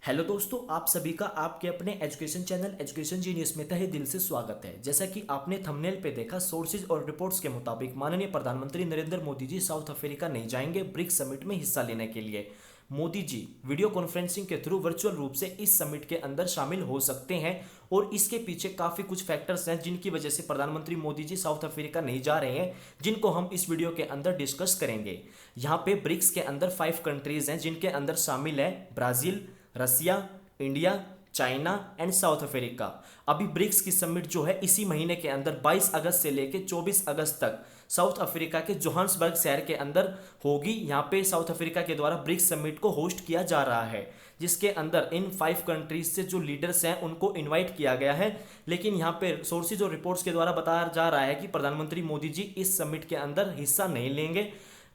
Hello दोस्तों, आप सभी का आपके अपने एजुकेशन चैनल एजुकेशन जीनियस में तहे दिल से स्वागत है। जैसा कि आपने थंबनेल पे देखा, सोर्सेज और रिपोर्ट्स के मुताबिक माननीय प्रधानमंत्री नरेंद्र मोदी जी साउथ अफ्रीका नहीं जाएंगे ब्रिक्स समिट में हिस्सा लेने के लिए। मोदी जी वीडियो कॉन्फ्रेंसिंग के थ्रू वर्चुअल रूप से इस समिट के अंदर शामिल हो सकते हैं और इसके पीछे काफ़ी कुछ फैक्टर्स हैं जिनकी वजह से प्रधानमंत्री मोदी जी साउथ अफ्रीका नहीं जा रहे हैं, जिनको हम इस वीडियो के अंदर डिस्कस करेंगे। यहाँ पे ब्रिक्स के अंदर 5 कंट्रीज हैं जिनके अंदर शामिल है Brazil, Russia, India, China and South Africa. अभी ब्रिक्स की समिट जो है इसी महीने के अंदर 22 अगस्त से लेकर 24 अगस्त तक साउथ अफ्रीका के जोहान्सबर्ग शहर के अंदर होगी। यहाँ पे साउथ अफ्रीका के द्वारा ब्रिक्स समिट को होस्ट किया जा रहा है, जिसके अंदर इन 5 कंट्रीज से जो लीडर्स हैं उनको इनवाइट किया गया है। लेकिन यहाँ पे सोर्सेज और रिपोर्ट्स के द्वारा बताया जा रहा है कि प्रधानमंत्री मोदी जी इस समिट के अंदर हिस्सा नहीं लेंगे,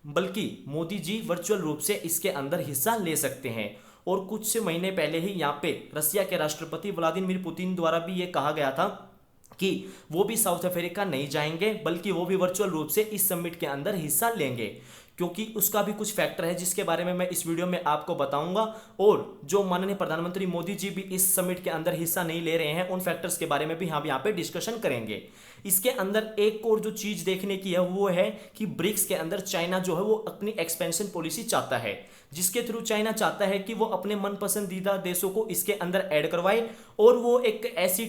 बल्कि मोदी जी वर्चुअल रूप से इसके अंदर हिस्सा ले सकते हैं। और कुछ से महीने पहले ही यहाँ पे रसिया के राष्ट्रपति व्लादिमीर पुतिन द्वारा भी ये कहा गया था कि वो भी साउथ अफ्रीका नहीं जाएंगे, बल्कि वो भी वर्चुअल रूप से इस समिट के अंदर हिस्सा लेंगे, क्योंकि उसका भी कुछ फैक्टर है जिसके बारे में मैं इस वीडियो में आपको बताऊंगा। और जो माननीय प्रधानमंत्री मोदी जी भी इस समिट के अंदर हिस्सा नहीं ले रहे हैं, उन फैक्टर्स के बारे में भी हम यहाँ पे डिस्कशन करेंगे। इसके अंदर एक और जो चीज देखने की है वो है कि ब्रिक्स के अंदर चाइना जो है वो अपनी एक्सपेंशन पॉलिसी चाहता है, जिसके थ्रू चाइना चाहता है कि वो अपने मन पसंदीदा देशों को इसके अंदर ऐड करवाए और वो एक ऐसी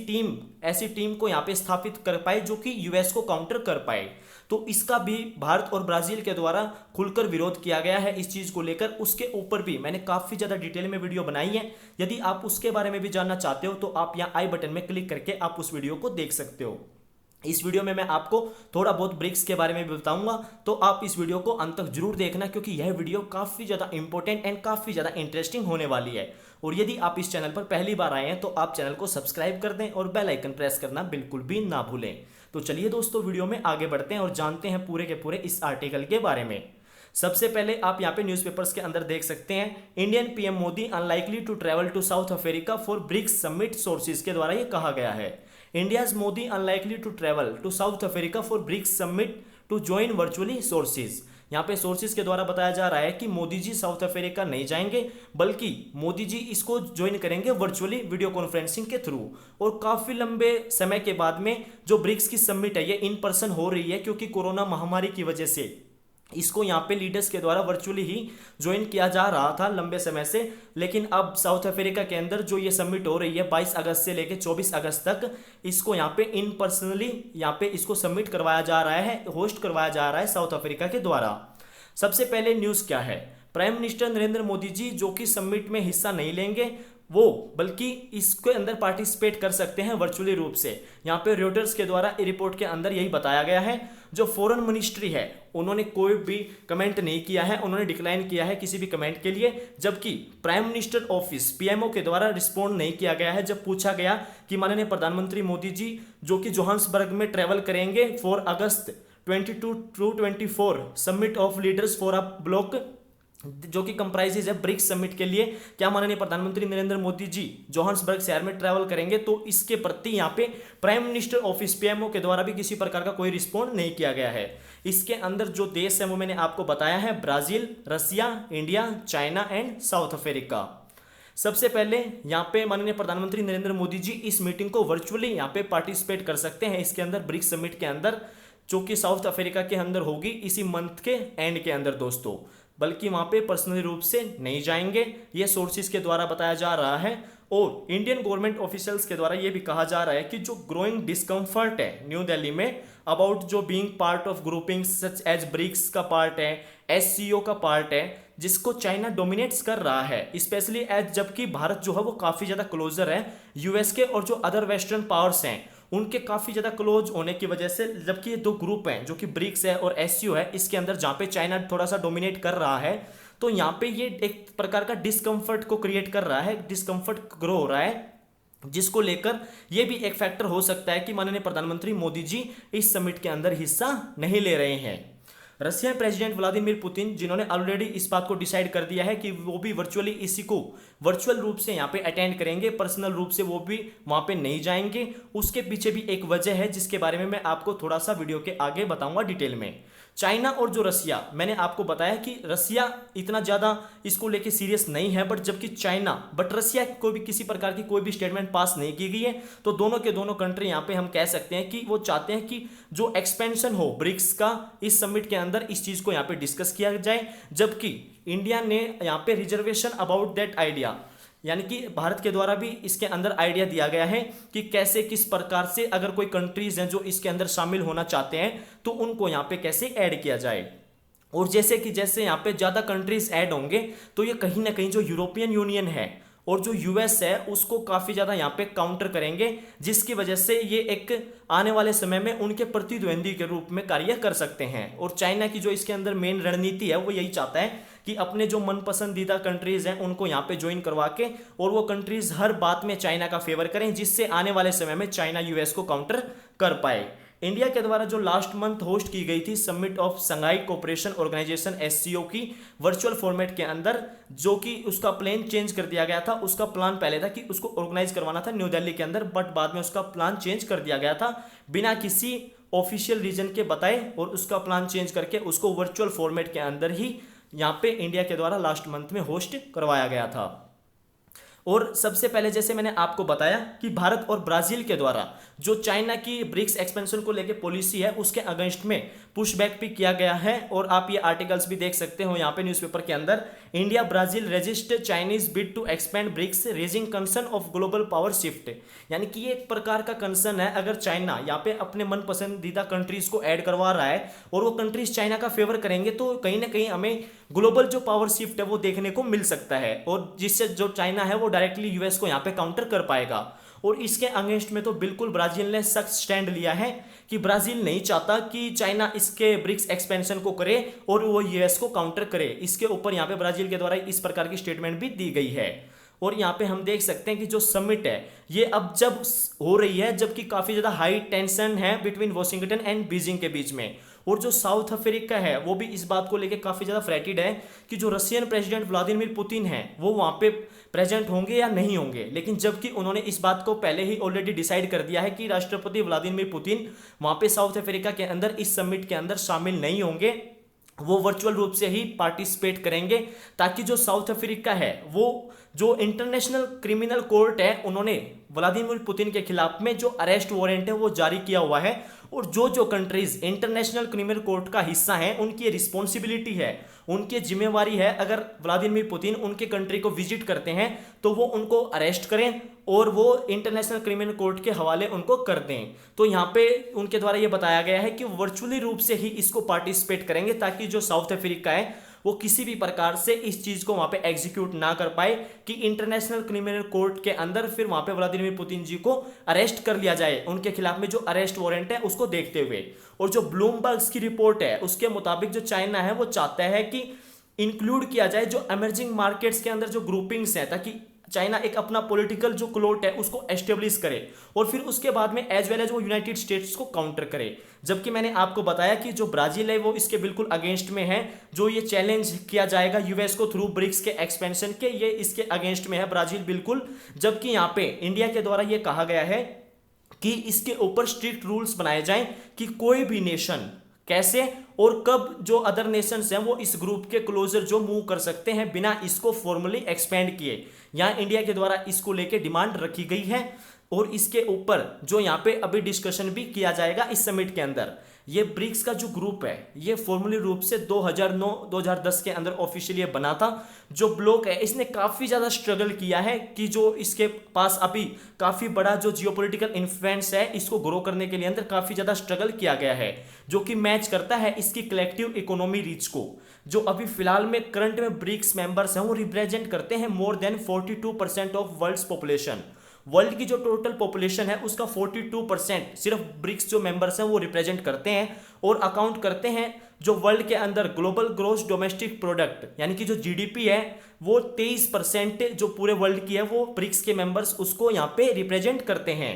टीम को यहाँ पे स्थापित कर पाए जो कि यूएस को काउंटर कर पाए। तो इसका भी भारत और ब्राजील के द्वारा खुलकर विरोध किया गया है इस चीज को लेकर। उसके ऊपर भी मैंने काफी ज्यादा डिटेल में वीडियो बनाई है। यदि आप उसके बारे में भी जानना चाहते हो तो आप यहाँ आई बटन में क्लिक करके आप उस वीडियो को देख सकते हो। इस वीडियो में मैं आपको थोड़ा बहुत ब्रिक्स के बारे में भी बताऊंगा, तो आप इस वीडियो को अंत तक जरूर देखना, क्योंकि यह वीडियो काफ़ी ज़्यादा इंपॉर्टेंट एंड काफ़ी ज़्यादा इंटरेस्टिंग होने वाली है। और यदि आप इस चैनल पर पहली बार आए हैं तो आप चैनल को सब्सक्राइब कर दें और बेल आइकन प्रेस करना बिल्कुल भी ना भूलें। तो चलिए दोस्तों, वीडियो में आगे बढ़ते हैं और जानते हैं पूरे के पूरे इस आर्टिकल के बारे में। सबसे पहले आप यहाँ पे न्यूज़पेपर्स के अंदर देख सकते हैं, Indian PM Modi unlikely to travel to South Africa for BRICS summit, sources के द्वारा ये कहा गया है। India's Modi unlikely to travel to South Africa for BRICS summit to join virtually, sources. यहाँ पे सोर्सेज के द्वारा बताया जा रहा है कि मोदी जी साउथ अफ्रीका नहीं जाएंगे, बल्कि मोदी जी इसको ज्वाइन करेंगे वर्चुअली वीडियो कॉन्फ्रेंसिंग के थ्रू। और काफ़ी लंबे समय के बाद में जो ब्रिक्स की समिट है ये इन पर्सन हो रही है, क्योंकि कोरोना महामारी की वजह से इसको यहाँ पे लीडर्स के द्वारा वर्चुअली ही ज्वाइन किया जा रहा था लंबे समय से। लेकिन अब साउथ अफ्रीका के अंदर जो ये समिट हो रही है 22 अगस्त से लेकर 24 अगस्त तक, इसको यहाँ पे इन पर्सनली यहाँ पे इसको सबमिट करवाया जा रहा है, होस्ट करवाया जा रहा है साउथ अफ्रीका के द्वारा। सबसे पहले न्यूज़ क्या है, प्राइम मिनिस्टर नरेंद्र मोदी जी जो कि समिट में हिस्सा नहीं लेंगे वो, बल्कि इसके अंदर पार्टिसिपेट कर सकते हैं वर्चुअली रूप से। यहाँ पे रॉयटर्स के द्वारा रिपोर्ट के अंदर यही बताया गया है। जो फॉरेन मिनिस्ट्री है उन्होंने कोई भी कमेंट नहीं किया है, उन्होंने डिक्लाइन किया है किसी भी कमेंट के लिए। जबकि प्राइम मिनिस्टर ऑफिस पीएमओ के द्वारा रिस्पॉन्ड नहीं किया गया है जब पूछा गया कि माननीय प्रधानमंत्री मोदी जी जो कि जोहान्सबर्ग में ट्रेवल करेंगे 4 अगस्त 22-24 summit of leaders for a block, जो कि कंप्राइजेज है ब्रिक्स समिट के लिए, क्या माननीय प्रधानमंत्री नरेंद्र मोदी जी जोहान्सबर्ग शहर में ट्रैवल करेंगे। तो इसके प्रति यहाँ पे प्राइम मिनिस्टर ऑफिस पीएमओ के द्वारा भी किसी प्रकार का कोई रिस्पॉन्ड नहीं किया गया है। इसके अंदर जो देश है वो मैंने आपको बताया है, Brazil, Russia, India, China and South Africa. सबसे पहले यहाँ पे माननीय प्रधानमंत्री नरेंद्र मोदी जी इस मीटिंग को वर्चुअली यहाँ पे पार्टिसिपेट कर सकते हैं इसके अंदर, ब्रिक्स समिट के अंदर, जो कि साउथ अफ्रीका के अंदर होगी इसी मंथ के एंड के अंदर दोस्तों, बल्कि वहां पे पर्सनली रूप से नहीं जाएंगे, ये सोर्सेज के द्वारा बताया जा रहा है। और इंडियन गवर्नमेंट ऑफिशियल्स के द्वारा ये भी कहा जा रहा है कि जो ग्रोइंग डिस्कम्फर्ट है न्यू दिल्ली में अबाउट जो being part of grouping such as BRICS का पार्ट है, एससीओ का पार्ट है, जिसको चाइना डोमिनेट्स कर रहा है स्पेशली एज, जबकि भारत जो है वो काफ़ी ज़्यादा क्लोजर है यूएस के और जो अदर वेस्टर्न पावर्स हैं उनके काफ़ी ज़्यादा क्लोज होने की वजह से। जबकि ये 2 ग्रुप हैं जो कि ब्रिक्स है और एससीओ है, इसके अंदर जहाँ पे चाइना थोड़ा सा डोमिनेट कर रहा है, तो यहाँ पे ये एक प्रकार का डिस्कम्फर्ट को क्रिएट कर रहा है, डिस्कम्फर्ट ग्रो हो रहा है, जिसको लेकर ये भी एक फैक्टर हो सकता है कि माननीय प्रधानमंत्री मोदी जी इस समिट के अंदर हिस्सा नहीं ले रहे हैं। रशियन प्रेसिडेंट व्लादिमीर पुतिन, जिन्होंने ऑलरेडी इस बात को डिसाइड कर दिया है कि वो भी वर्चुअली इसी को वर्चुअल रूप से यहाँ पे अटेंड करेंगे, पर्सनल रूप से वो भी वहाँ पे नहीं जाएंगे। उसके पीछे भी एक वजह है जिसके बारे में मैं आपको थोड़ा सा वीडियो के आगे बताऊंगा डिटेल में। चाइना और जो रसिया, मैंने आपको बताया कि रसिया इतना ज़्यादा इसको लेके सीरियस नहीं है, बट रसिया को भी किसी प्रकार की कोई भी स्टेटमेंट पास नहीं की गई है। तो दोनों के दोनों कंट्री यहाँ पे हम कह सकते हैं कि वो चाहते हैं कि जो एक्सपेंशन हो ब्रिक्स का इस समिट के अंदर, इस चीज़ को यहाँ पे डिस्कस किया जाए। जबकि इंडिया ने यहाँ पे रिजर्वेशन अबाउट दैट आइडिया, यानी कि भारत के द्वारा भी इसके अंदर आइडिया दिया गया है कि कैसे किस प्रकार से अगर कोई कंट्रीज हैं जो इसके अंदर शामिल होना चाहते हैं तो उनको यहाँ पे कैसे ऐड किया जाए। और जैसे यहाँ पे ज़्यादा कंट्रीज ऐड होंगे तो ये कहीं ना कहीं जो यूरोपियन यूनियन है और जो यूएस है उसको काफ़ी ज़्यादा यहाँ पे काउंटर करेंगे, जिसकी वजह से ये एक आने वाले समय में उनके प्रतिद्वंदी के रूप में कार्य कर सकते हैं। और चाइना की जो इसके अंदर मेन रणनीति है वो यही चाहता है कि अपने जो मन पसंदीदा कंट्रीज हैं उनको यहाँ पे ज्वाइन करवा के और वो कंट्रीज हर बात में चाइना का फेवर करें, जिससे आने वाले समय में चाइना यूएस को काउंटर कर पाए। इंडिया के द्वारा जो लास्ट मंथ होस्ट की गई थी summit of Shanghai Cooperation Organisation SCO की वर्चुअल फॉर्मेट के अंदर, जो कि उसका प्लान चेंज कर दिया गया था। उसका प्लान पहले था कि उसको ऑर्गेनाइज करवाना था न्यू दिल्ली के अंदर, बट बाद में उसका प्लान चेंज कर दिया गया था बिना किसी ऑफिशियल रीजन के बताए, और उसका प्लान चेंज करके उसको वर्चुअल फॉर्मेट के अंदर ही यहाँ पे इंडिया के द्वारा लास्ट मंथ में होस्ट करवाया गया था। और सबसे पहले जैसे मैंने आपको बताया कि भारत और ब्राजील के द्वारा जो चाइना की ब्रिक्स एक्सपेंशन को लेके पॉलिसी है उसके अगेंस्ट में पुशबैक भी किया गया है। और आप ये आर्टिकल्स भी देख सकते हो यहाँ पे न्यूज़पेपर के अंदर, India Brazil resist Chinese bid to expand BRICS raising concern of global power shift. यानी कि ये एक प्रकार का कंसर्न है, अगर चाइना यहाँ पे अपने मन पसंदीदा कंट्रीज को ऐड करवा रहा है और वो कंट्रीज चाइना का फेवर करेंगे तो कहीं ना कहीं हमें ग्लोबल जो पावर शिफ्ट है वो देखने को मिल सकता है, और जिससे जो चाइना है वो डायरेक्टली यूएस को यहाँ पे काउंटर कर पाएगा। और इसके अगेंस्ट में तो बिल्कुल ब्राजील ने सख्त स्टैंड लिया है कि ब्राजील नहीं चाहता कि चाइना इसके ब्रिक्स एक्सपेंशन को करे और वो यूएस को काउंटर करे। इसके ऊपर यहाँ पे ब्राजील के द्वारा इस प्रकार की स्टेटमेंट भी दी गई है। और यहाँ पे हम देख सकते हैं कि जो समिट है ये अब जब हो रही है जबकि काफ़ी ज़्यादा हाई टेंशन है बिटवीन वॉशिंगटन एंड बीजिंग के बीच में, और जो साउथ अफ्रीका है वो भी इस बात को लेकर काफ़ी ज़्यादा फ्रैटेड है कि जो रशियन प्रेसिडेंट व्लादिमीर पुतिन है वो वहाँ पे प्रेजेंट होंगे या नहीं होंगे। लेकिन जबकि उन्होंने इस बात को पहले ही ऑलरेडी डिसाइड कर दिया है कि राष्ट्रपति व्लादिमीर पुतिन वहाँ पे साउथ अफ्रीका के अंदर इस समिट के अंदर शामिल नहीं होंगे, वो वर्चुअल रूप से ही पार्टिसिपेट करेंगे, ताकि जो साउथ अफ्रीका है वो जो इंटरनेशनल क्रिमिनल कोर्ट है उन्होंने व्लादिमीर पुतिन के खिलाफ में जो अरेस्ट वारंट है वो जारी किया हुआ है, और जो कंट्रीज इंटरनेशनल क्रिमिनल कोर्ट का हिस्सा हैं उनकी रिस्पॉन्सिबिलिटी है, उनकी जिम्मेवारी है, अगर व्लादिमीर पुतिन उनके कंट्री को विजिट करते हैं तो वो उनको अरेस्ट करें और वो इंटरनेशनल क्रिमिनल कोर्ट के हवाले उनको कर दें। तो यहाँ पे उनके द्वारा ये बताया गया है कि वर्चुअली रूप से ही इसको पार्टिसिपेट करेंगे, ताकि जो साउथ अफ्रीका है वो किसी भी प्रकार से इस चीज को वहां पे एग्जीक्यूट ना कर पाए कि इंटरनेशनल क्रिमिनल कोर्ट के अंदर फिर वहां पे व्लादिमीर पुतिन जी को अरेस्ट कर लिया जाए, उनके खिलाफ में जो अरेस्ट वारंट है उसको देखते हुए। और जो ब्लूमबर्ग की रिपोर्ट है उसके मुताबिक जो चाइना है वो चाहता है कि इंक्लूड किया जाए जो एमर्जिंग मार्केट्स के अंदर जो ग्रुपिंग्स हैं, ताकि चाइना एक अपना पॉलिटिकल जो क्लोट है उसको एस्टेब्लिश करे और फिर उसके बाद में एज वेल एज वो यूनाइटेड स्टेट्स को काउंटर करे। जबकि मैंने आपको बताया कि जो ब्राजील है वो इसके बिल्कुल अगेंस्ट में है, जो ये चैलेंज किया जाएगा यूएस को थ्रू ब्रिक्स के एक्सपेंशन के, ये इसके अगेंस्ट में है ब्राजील बिल्कुल। जबकि यहाँ पे इंडिया के द्वारा ये कहा गया है कि इसके ऊपर स्ट्रिक्ट रूल्स बनाए जाएं कि कोई भी नेशन कैसे और कब जो अदर नेशंस हैं वो इस ग्रुप के क्लोजर जो मूव कर सकते हैं बिना इसको फॉर्मली एक्सपेंड किए। यहाँ इंडिया के द्वारा इसको लेके डिमांड रखी गई है, और इसके ऊपर जो यहाँ पे अभी डिस्कशन भी किया जाएगा इस समिट के अंदर। ये ब्रिक्स का जो ग्रुप है ये फॉर्मली रूप से 2009-2010 के अंदर ऑफिशियली बना था। जो ब्लॉक है इसने काफ़ी ज़्यादा स्ट्रगल किया है कि जो इसके पास अभी काफ़ी बड़ा जो जियोपॉलिटिकल इन्फ्लुएंस है इसको ग्रो करने के लिए अंदर काफ़ी ज़्यादा स्ट्रगल किया गया है, जो कि मैच करता है इसकी कलेक्टिव इकोनॉमी रीच को। जो अभी फिलहाल में करंट में ब्रिक्स मेंबर्स हैं वो रिप्रेजेंट करते हैं more than 42% of world's population. World की जो टोटल पॉपुलेशन है उसका 42% सिर्फ ब्रिक्स जो मेंबर्स हैं वो रिप्रेजेंट करते हैं, और अकाउंट करते हैं जो वर्ल्ड के अंदर ग्लोबल ग्रोस डोमेस्टिक प्रोडक्ट यानी कि जो जीडीपी है वो 23% जो पूरे वर्ल्ड की है वो ब्रिक्स के मेंबर्स उसको यहाँ पे रिप्रेजेंट करते हैं।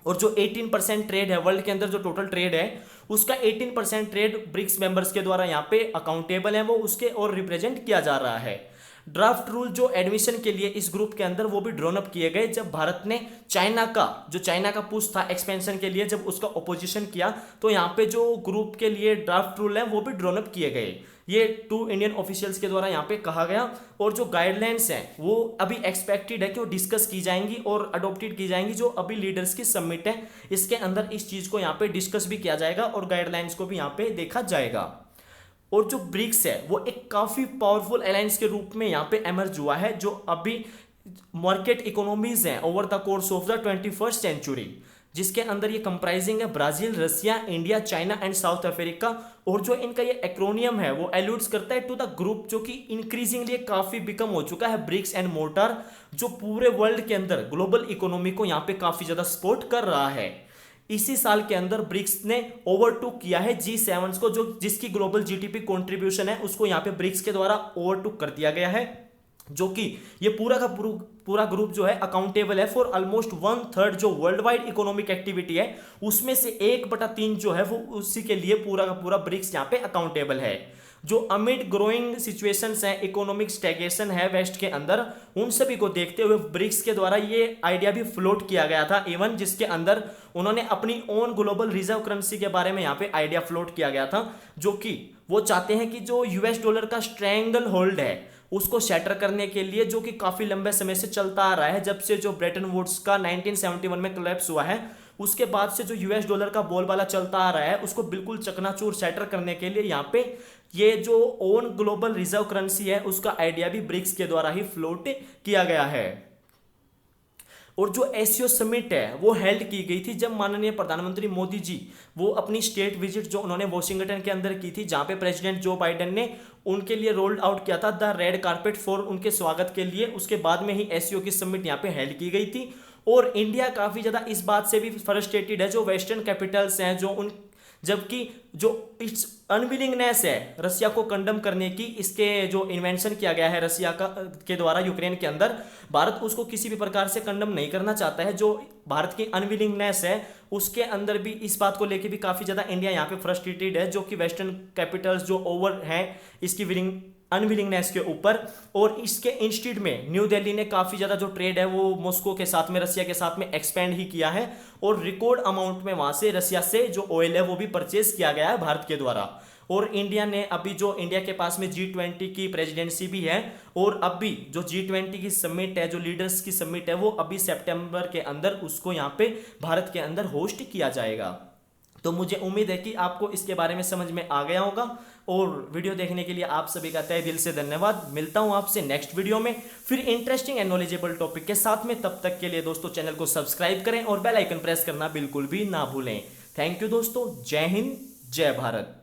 और जो 18% ट्रेड है वर्ल्ड के अंदर जो टोटल ट्रेड है उसका 18% ट्रेड ब्रिक्स मेंबर्स के द्वारा यहाँ पे अकाउंटेबल है वो उसके और रिप्रेजेंट किया जा रहा है। ड्राफ्ट रूल जो एडमिशन के लिए इस ग्रुप के अंदर वो भी ड्रॉन अप किए गए जब भारत ने चाइना का पुश था एक्सपेंशन के लिए, जब उसका ओपोजिशन किया तो यहाँ पे जो ग्रुप के लिए ड्राफ्ट रूल है वो भी ड्रॉन अप किए गए। ये 2 इंडियन ऑफिशियल्स के द्वारा यहाँ पे कहा गया। और जो गाइडलाइंस हैं वो अभी एक्सपेक्टेड है कि वो डिस्कस की जाएंगी और अडोप्टेड की जाएंगी। जो अभी लीडर्स की समिट है इसके अंदर इस चीज को यहाँ पे डिस्कस भी किया जाएगा और गाइडलाइंस को भी यहाँ पे देखा जाएगा। और जो ब्रिक्स है वो एक काफी पावरफुल अलायंस के रूप में यहाँ पे एमर्ज हुआ है, जो अभी मार्केट इकोनॉमीज हैं over the course of the 21st century, जिसके अंदर ये कंप्राइजिंग है Brazil, Russia, India, China and South Africa. और जो इनका ये एक्रोनियम है वो एल्यूड्स करता है टू द ग्रुप जो कि इंक्रीजिंगली काफी बिकम हो चुका है ब्रिक्स एंड मोर्टार, जो पूरे वर्ल्ड के अंदर ग्लोबल इकोनॉमी को यहाँ पे काफी ज्यादा सपोर्ट कर रहा है। इसी साल के अंदर ब्रिक्स ने ओवरटूक किया है G7 को, जो जिसकी ग्लोबल जीडीपी कंट्रीब्यूशन है उसको यहाँ पे ब्रिक्स के द्वारा ओवरटूक कर दिया गया है, जो कि ये पूरा का पूरा ग्रुप जो है अकाउंटेबल है फॉर ऑलमोस्ट 1/3 जो वर्ल्ड वाइड इकोनॉमिक एक्टिविटी है, उसमें से 1/3 जो है वो उसी के लिए पूरा का पूरा ब्रिक्स यहाँ पे अकाउंटेबल है। जो अमिड ग्रोइंग सिचुएशंस हैं, इकोनॉमिक स्टैग्नेशन है वेस्ट के अंदर, उन सभी को देखते हुए ब्रिक्स के द्वारा ये आइडिया भी फ्लोट किया गया था इवन, जिसके अंदर उन्होंने अपनी ओन ग्लोबल रिजर्व करेंसी के बारे में यहाँ पे आइडिया फ्लोट किया गया था, जो कि वो चाहते हैं कि जो यूएस डॉलर का स्ट्रैंगल होल्ड है उसको शैटर करने के लिए, जो कि काफी लंबे समय से चलता आ रहा है, जब से जो ब्रेटन वुड्स का 1971 में कोलैप्स हुआ है उसके बाद से जो यूएस डॉलर का बोलबाला चलता आ रहा है उसको बिल्कुल चकनाचूर शैटर करने के लिए यहाँ पे ये जो ओन ग्लोबल रिजर्व करेंसी है उसका आइडिया भी ब्रिक्स के द्वारा ही फ्लोट किया गया है। और जो एससीओ समिट है वो हेल्ड की गई थी जब माननीय प्रधानमंत्री मोदी जी वो अपनी स्टेट विजिट जो उन्होंने वॉशिंगटन के अंदर की थी, जहां पे प्रेसिडेंट जो बाइडेन ने उनके लिए रोल्ड आउट किया था द रेड कारपेट फॉर उनके स्वागत के लिए। उसके बाद में ही एससीओ की समिट यहाँ पे हेल्ड की गई थी। और इंडिया काफी ज्यादा इस बात से भी फ्रस्ट्रेटेड है जो वेस्टर्न कैपिटल्स हैं, जो उन जबकि जो इट्स अनविलिंगनेस है रसिया को कंडम करने की, इसके जो इन्वेंशन किया गया है रसिया के द्वारा यूक्रेन के अंदर, भारत उसको किसी भी प्रकार से कंडम नहीं करना चाहता है। जो भारत की अनविलिंगनेस है उसके अंदर भी इस बात को लेके भी काफी ज्यादा इंडिया यहाँ पे फ्रस्ट्रेटेड है, जो कि वेस्टर्न कैपिटल्स जो ओवर है इसकी अनविलिंगनेस के ऊपर। और इसके इंस्टीड में न्यू दिल्ली ने काफी ज्यादा जो ट्रेड है वो मॉस्को के साथ में, रसिया के साथ में एक्सपेंड ही किया है, और रिकॉर्ड अमाउंट में वहां से रसिया से जो ऑयल है वो भी परचेज किया गया है भारत के द्वारा। और इंडिया ने अभी जो इंडिया के पास में G20 की प्रेसिडेंसी भी है, और अभी जो G20 की समिट है, जो लीडर्स की समिट है, वो अभी सितंबर के अंदर उसको यहाँ पे भारत के अंदर होस्ट किया जाएगा। तो मुझे उम्मीद है कि आपको इसके बारे में समझ में आ गया होगा। और वीडियो देखने के लिए आप सभी का तहे दिल से धन्यवाद। मिलता हूं आपसे नेक्स्ट वीडियो में फिर इंटरेस्टिंग एंड नॉलेजेबल टॉपिक के साथ में। तब तक के लिए दोस्तों चैनल को सब्सक्राइब करें और बेल आइकन प्रेस करना बिल्कुल भी ना भूलें। थैंक यू दोस्तों। जय हिंद, जय भारत।